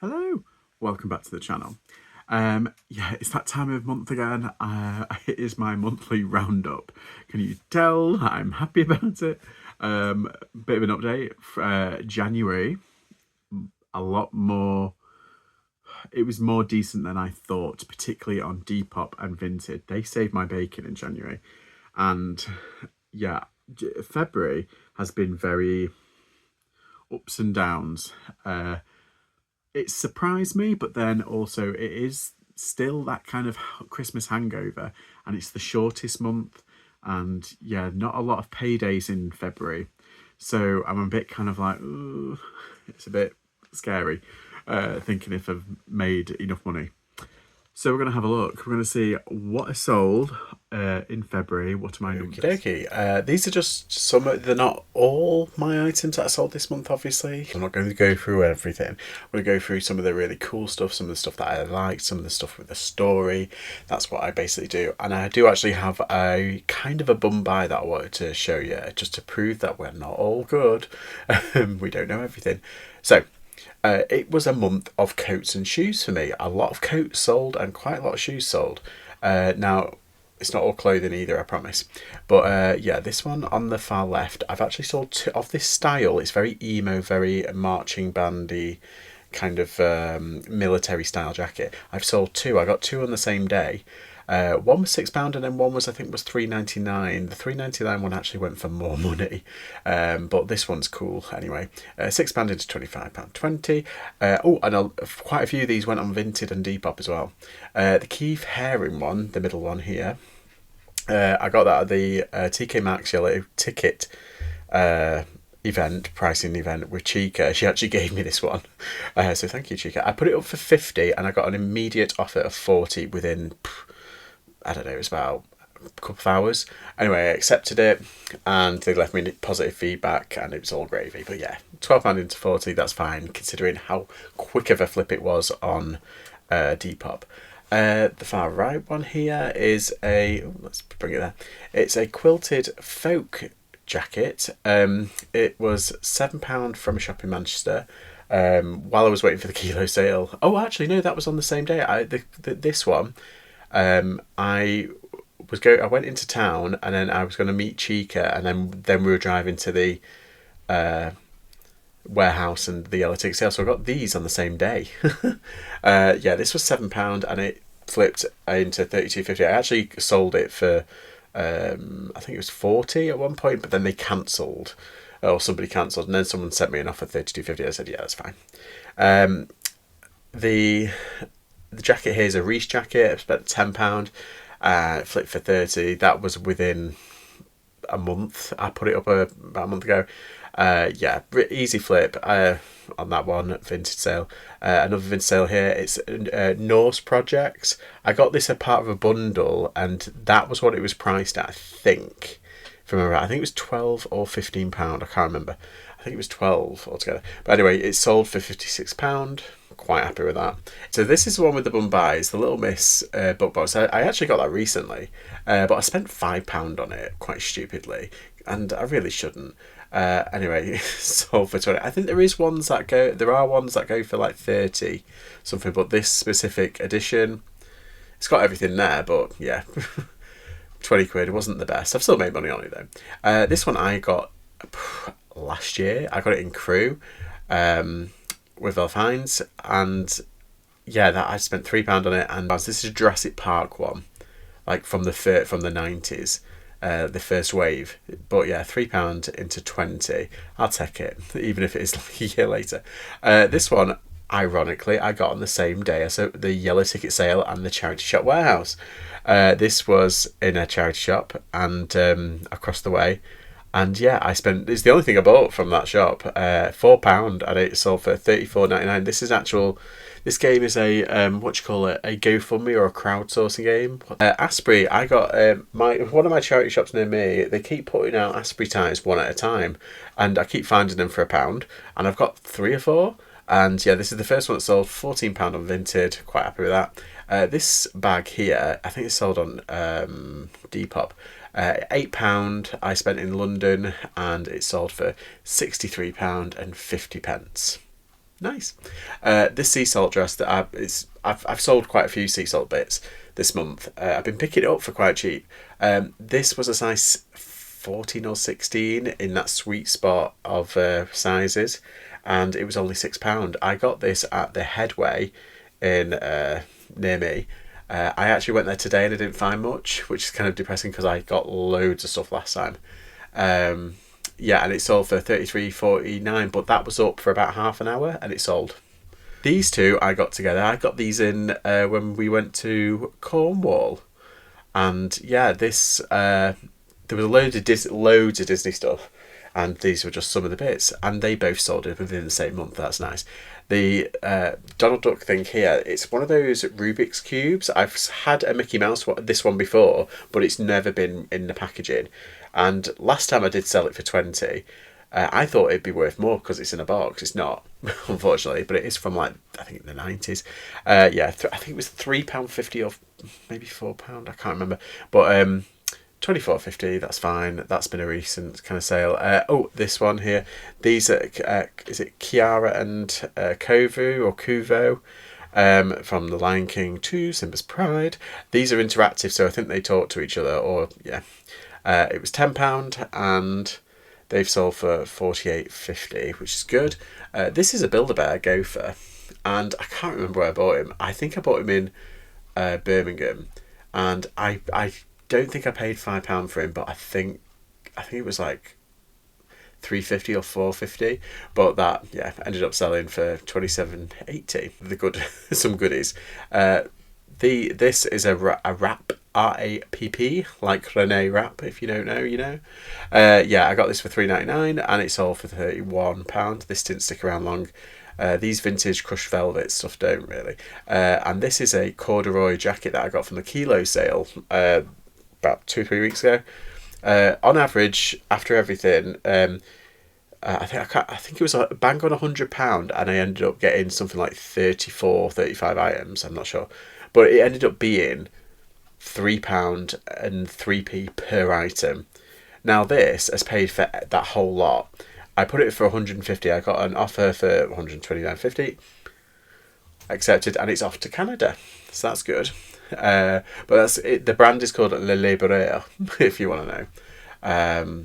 Hello, welcome back to the channel. Yeah, it's that time of month again. It is my monthly roundup. Can you tell I'm happy about it? Bit of an update. January, a lot more. It was more decent than I thought, particularly on Depop and Vinted. They saved my bacon in January, and yeah, February has been very ups and downs. It surprised me, but then also it is still that kind of Christmas hangover, and it's the shortest month, and yeah, not a lot of paydays in February, so I'm a bit kind of like, ooh, it's a bit scary, thinking if I've made enough money. So we're going to have a look. We're going to see what I sold in February. What am I numbers? Okay. These are just some. They're not all my items that I sold this month, obviously. I'm not going to go through everything. I'm going to go through some of the really cool stuff, some of the stuff that I liked, some of the stuff with a story. That's what I basically do. And I do actually have a kind of a bum buy that I wanted to show you, just to prove that we're not all good. We don't know everything. So, it was a month of coats and shoes for me. A lot of coats sold and quite a lot of shoes sold. Now, it's not all clothing either, I promise. But yeah, this one on the far left, I've actually sold two of this style. It's very emo, very marching bandy, kind of military style jacket. I've sold two. I got two on the same day. One was £6 and then one was, I think, was £3.99. The £3.99 one actually went for more money, but this one's cool anyway. £6 into £25.20. Oh, and quite a few of these went on Vinted and Depop as well. The Keith Haring one, the middle one here, I got that at the TK Maxx Yellow Ticket pricing event with Chica. She actually gave me this one, so thank you, Chica. I put it up for 50 and I got an immediate offer of 40 within, I don't know, it was about a couple of hours. Anyway, I accepted it and they left me positive feedback and it was all gravy. But yeah, £12 into 40, that's fine considering how quick of a flip it was on Depop. The far right one here is let's bring it there. It's a quilted folk jacket. It was £7 from a shop in Manchester. While I was waiting for the kilo sale. Oh, actually, no, that was on the same day. This one, I went into town and then I was going to meet Chica, and then we were driving to the warehouse and the yellow ticket sale. So I got these on the same day. Yeah, this was £7 and it flipped into £32.50. I actually sold it for I think it was 40 at one point, but then they cancelled, or somebody cancelled, and then someone sent me an offer £32.50. I said, yeah, that's fine. The jacket here is a Reese jacket. I spent £10. Flipped for 30. That was within a month. I put it up about a month ago. Yeah, easy flip on that one. Vintage sale. Another vintage sale here. It's Norse Projects. I got this as part of a bundle, and that was what it was priced at, I think. If I remember right. I think it was £12 or £15. I can't remember. I think it was 12 altogether. But anyway, it sold for £56. Quite happy with that. So this is the one with the bum buys, the Little Miss book box. I actually got that recently, but I spent £5 on it quite stupidly, and I really shouldn't. Anyway, sold for 20. I think there are ones that go for like 30 something, but this specific edition, it's got everything there, but yeah, 20 quid. It wasn't the best. I've still made money on it though. This one I got last year. I got it in Crewe with Elfines, and yeah, that I spent £3 on it. And this is a Jurassic Park one, like from the 90s, the first wave. But yeah, £3 into 20. I'll take it, even if it is like a year later. This one, ironically, I got on the same day as the yellow ticket sale and the charity shop warehouse. This was in a charity shop and across the way. And yeah, it's the only thing I bought from that shop. £4 and it sold for £34.99. This game is a a GoFundMe or a crowdsourcing game. Asprey, I got one of my charity shops near me. They keep putting out Asprey ties one at a time, and I keep finding them for £1. And I've got 3 or 4. And yeah, this is the first one that sold, £14 on Vinted. Quite happy with that. This bag here, I think it's sold on Depop. £8 I spent in London, and it sold for £63.50. Nice. This sea salt dress that I've sold quite a few sea salt bits this month. I've been picking it up for quite cheap. This was a size 14 or 16 in that sweet spot of sizes, and it was only £6. I got this at the Headway in near me. I actually went there today and I didn't find much, which is kind of depressing because I got loads of stuff last time. Yeah, and it sold for £33.49, but that was up for about half an hour and it sold. These two I got together. I got these in when we went to Cornwall, and yeah, this there was loads of Disney stuff, and these were just some of the bits, and they both sold it within the same month. That's nice. The Donald Duck thing here, it's one of those Rubik's cubes. I've had a Mickey Mouse this one before, but it's never been in the packaging. And last time I did sell it for 20. I thought it'd be worth more because it's in a box. It's not, unfortunately, but it is from like I think the 90s. Yeah, I think it was £3.50 or maybe £4. I can't remember, but £24.50. That's fine. That's been a recent kind of sale. Oh, this one here. These are is it Kiara and Kovu or Kuvo? From The Lion King to Simba's Pride. These are interactive, so I think they talk to each other. Or yeah, it was £10 and they've sold for £48.50, which is good. This is a Build-A-Bear gopher, and I can't remember where I bought him. I think I bought him in Birmingham, and I don't think I paid £5 for him, but I think it was like £3.50 or £4.50. But that ended up selling for £27.80. The good some goodies. This is a wrap. RAPP, like Rene Rapp. If you don't know, you know. Yeah, I got this for £3.99 and it sold for £31. This didn't stick around long. These vintage crushed velvet stuff don't really. And this is a corduroy jacket that I got from the Kilo sale about 2-3 weeks ago. On average, after everything, I think it was a bang on £100, and I ended up getting something like 35 items. I'm not sure, but it ended up being £3 and 3p per item. Now this has paid for that whole lot. I put it for 150. I got an offer for 129.50. Accepted, and it's off to Canada, so that's good. But that's it. The brand is called Le Libraire, if you want to know.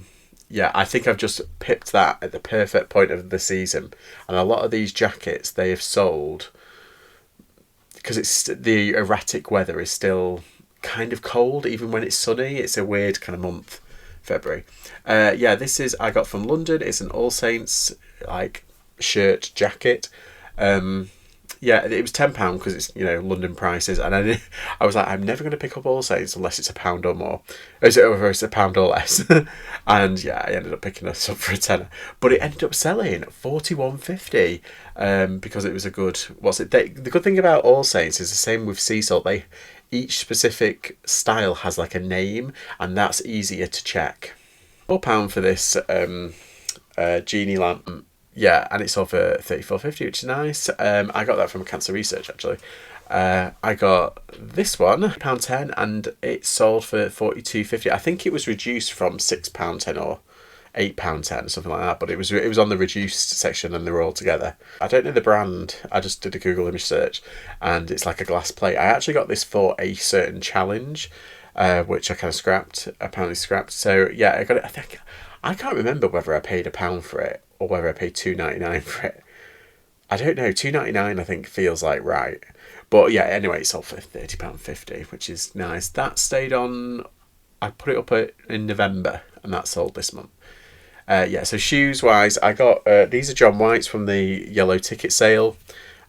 Yeah, I think I've just pipped that at the perfect point of the season, and a lot of these jackets they have sold because it's the erratic weather is still kind of cold even when it's sunny. It's a weird kind of month, February. Yeah, this is I got from London. It's an All Saints like shirt jacket. Yeah, it was £10 because it's London prices, and I was like, I'm never going to pick up All Saints unless it's £1 or more. It's £1 or less. And yeah, I ended up picking this up for a tenner, but it ended up selling £41.50 because it was a good. The good thing about All Saints is the same with sea salt. Each specific style has like a name, and that's easier to check. £4 for this genie lamp. Yeah, and it sold for £34.50, which is nice. I got that from Cancer Research, actually. I got this one, £1.10, and it sold for £42.50. I think it was reduced from £6.10 or £8.10, something like that. But it was on the reduced section, and they were all together. I don't know the brand. I just did a Google image search, and it's like a glass plate. I actually got this for a certain challenge, which I kind of apparently scrapped. So yeah, I got it. I can't remember whether I paid £1 for it or whether I paid £2.99 for it. I don't know. £2.99 I think feels like right. But yeah, anyway, it sold for £30.50, which is nice. That stayed on. I put it up in November, and that sold this month. Yeah, so shoes wise, I got these are John White's from the yellow ticket sale.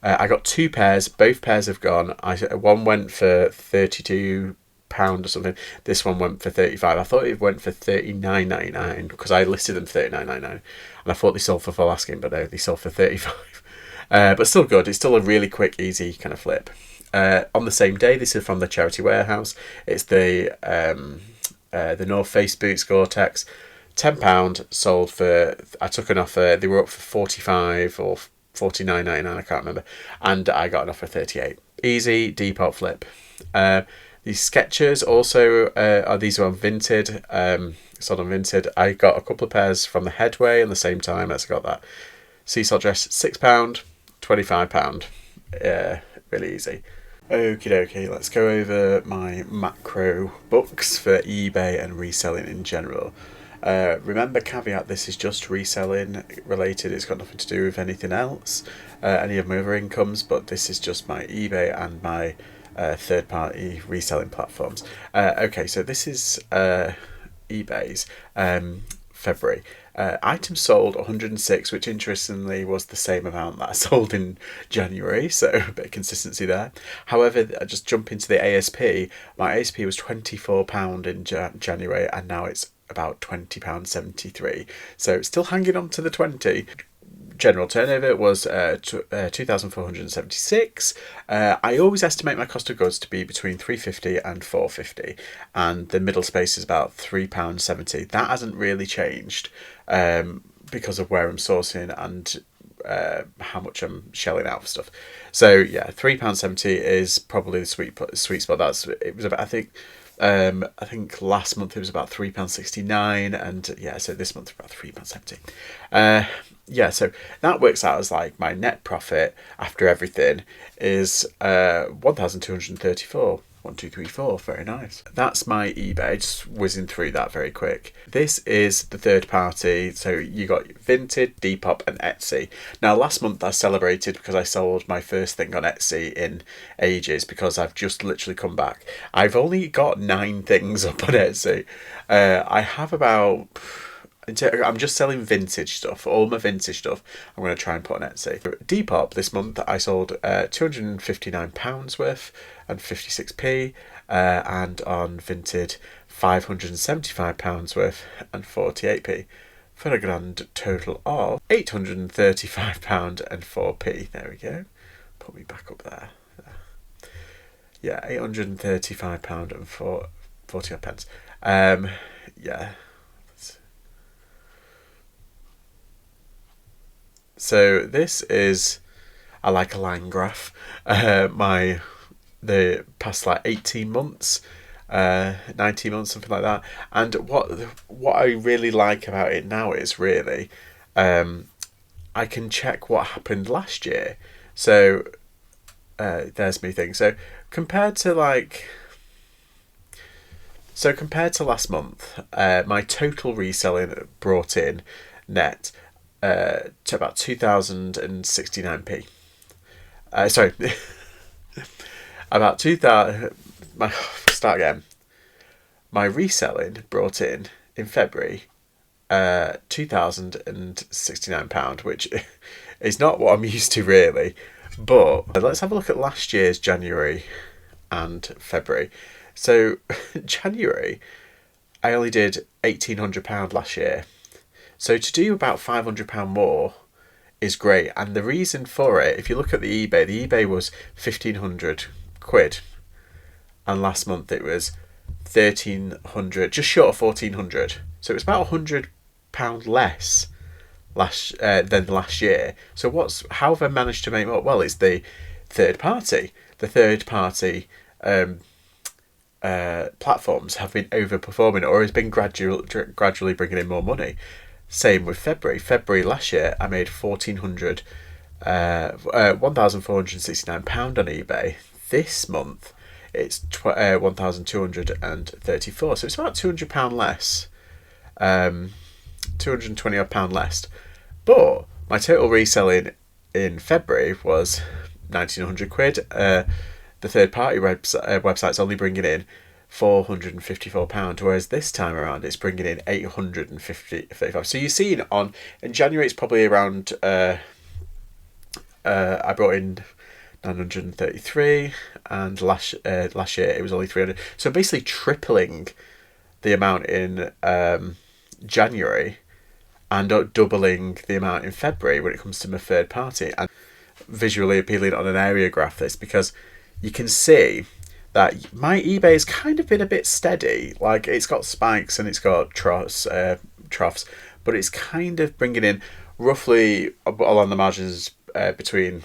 I got 2 pairs. Both pairs have gone. One went for £32 or something. This one went for 35. I thought it went for 39.99 because I listed them 39.99, and I thought they sold for full asking, but no, they sold for 35. But still good. It's still a really quick, easy kind of flip. On the same day, this is from the Charity Warehouse. It's the North Face boots Gore-Tex. £10 sold for. I took an offer. They were up for 45 or 49.99. I can't remember, and I got an offer 38. Easy Depop flip. These Skechers also these are on Vinted. Sold on Vinted. I got a couple of pairs from the Headway on the same time as I got that sea salt dress. £6, £25. Really easy. Okie dokie, let's go over my macro books for eBay and reselling in general. Remember, caveat, this is just reselling related, it's got nothing to do with anything else, any of my other incomes, but this is just my eBay and my third-party reselling platforms. Okay, so this is eBay's February. Items sold 106, which interestingly was the same amount that I sold in January, so a bit of consistency there. However, I just jump into the ASP. My ASP was £24 in January, and now it's about £20.73. So still hanging on to the 20. General turnover was 2,476. I always estimate my cost of goods to be between £3.50 and £4.50, and the middle space is about £3.70. That hasn't really changed because of where I'm sourcing and how much I'm shelling out for stuff. So yeah, £3.70 is probably the sweet spot. It was about, I think last month it was about £3.69, and yeah, so this month about £3.70. Yeah, so that works out as like my net profit after everything is 1,234. 1, 2, 3, 4. Very nice. That's my eBay. Just whizzing through that very quick. This is the third party. So you got Vinted, Depop, and Etsy. Now, last month I celebrated because I sold my first thing on Etsy in ages because I've just literally come back. I've only got 9 things up on Etsy. I have about... I'm just selling vintage stuff. All my vintage stuff I'm going to try and put on Etsy. Depop this month I sold £259 worth and 56p, and on Vinted £575 worth and 48p, for a grand total of £835 and 4p. There we go. Put me back up there. Yeah, £835 and 40 pence. Yeah. So this is, I like a line graph, the past like 18 months, 19 months, something like that. And what I really like about it now is really, I can check what happened last year. So there's me thing. So compared to last month, my total reselling brought in net to about 2,069p. Sorry, about 2,000. Start again. My reselling brought in February £2,069, which is not what I'm used to really. But let's have a look at last year's January and February. So January, I only did £1,800 last year. So to do about £500 more is great. And the reason for it, if you look at the eBay was £1,500, and last month it was 1,300, just short of 1,400. So it was about £100 less than last year. So how have I managed to make more? Well, it's the third party. The third party platforms have been overperforming, or has been gradually bringing in more money. Same with February. February last year, I made £1,469 on eBay. This month, it's £1,234. So it's about £200 less, £220 odd less. But my total reselling in February was £1,900. The third party website's only bringing in £454, whereas this time around it's bringing in £855. So you're seeing in January it's probably around I brought in 933, and last year it was only 300. So basically tripling the amount in January and doubling the amount in February when it comes to my third party. And visually appealing on an area graph this, because you can see that my eBay's kind of been a bit steady. Like, it's got spikes and it's got troughs, but it's kind of bringing in roughly along the margins between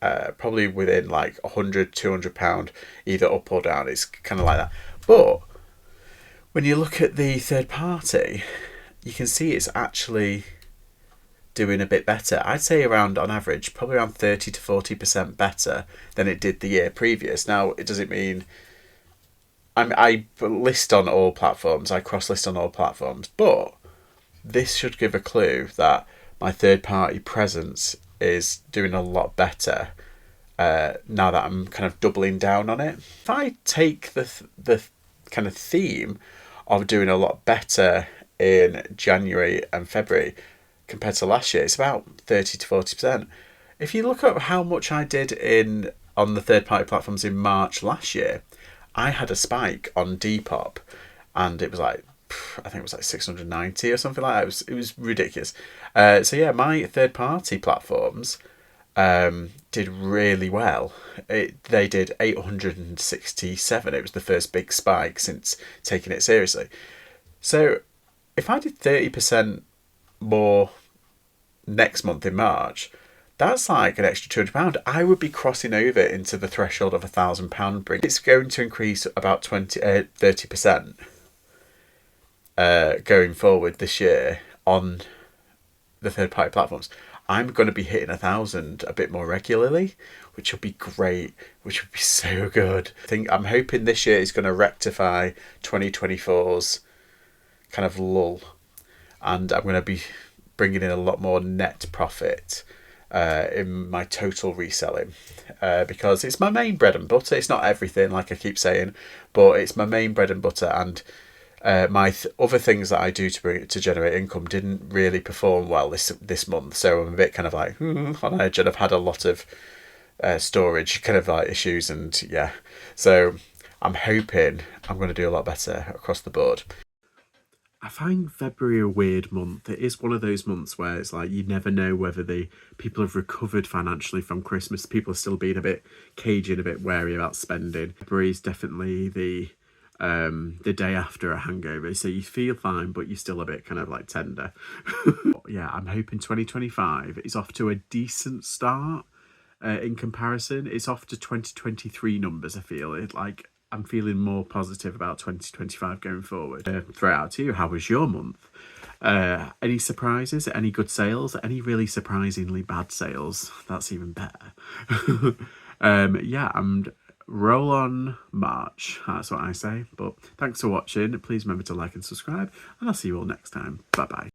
probably within like £100, £200 either up or down. It's kind of like that. But when you look at the third party, you can see it's actually doing a bit better. I'd say around, on average, probably around 30 to 40% better than it did the year previous. Now, it doesn't mean I list on all platforms, I cross-list on all platforms, but this should give a clue that my third-party presence is doing a lot better now that I'm kind of doubling down on it. If I take the kind of theme of doing a lot better in January and February compared to last year, it's about 30 to 40%. If you look at how much I did on the third-party platforms in March last year, I had a spike on Depop, and it was like, I think it was like 690 or something like that. It was ridiculous. So yeah, my third-party platforms did really well. They did 867. It was the first big spike since taking it seriously. So if I did 30% more next month in March, that's like an extra £200. I would be crossing over into the threshold of £1,000. It's going to increase about 30% going forward this year on the third-party platforms. I'm going to be hitting 1,000 a bit more regularly, which will be great, which would be so good. I'm hoping this year is going to rectify 2024's kind of lull, and I'm going to be bringing in a lot more net profit in my total reselling, because it's my main bread and butter. It's not everything, like I keep saying, but it's my main bread and butter, and my other things that I do to generate income didn't really perform well this month, so I'm a bit kind of like on edge, and I've had a lot of storage kind of like issues, and yeah, so I'm hoping I'm going to do a lot better across the board. I find February a weird month. It is one of those months where it's like you never know whether the people have recovered financially from Christmas. People are still being a bit cagey and a bit wary about spending. February is definitely the day after a hangover, so you feel fine, but you're still a bit kind of like tender. Yeah, I'm hoping 2025 is off to a decent start. In comparison, it's off to 2023 numbers. I feel it like. I'm feeling more positive about 2025 going forward. Throw it out to you. How was your month? Any surprises? Any good sales? Any really surprisingly bad sales? That's even better. Yeah, and roll on March. That's what I say. But thanks for watching. Please remember to like and subscribe, and I'll see you all next time. Bye bye.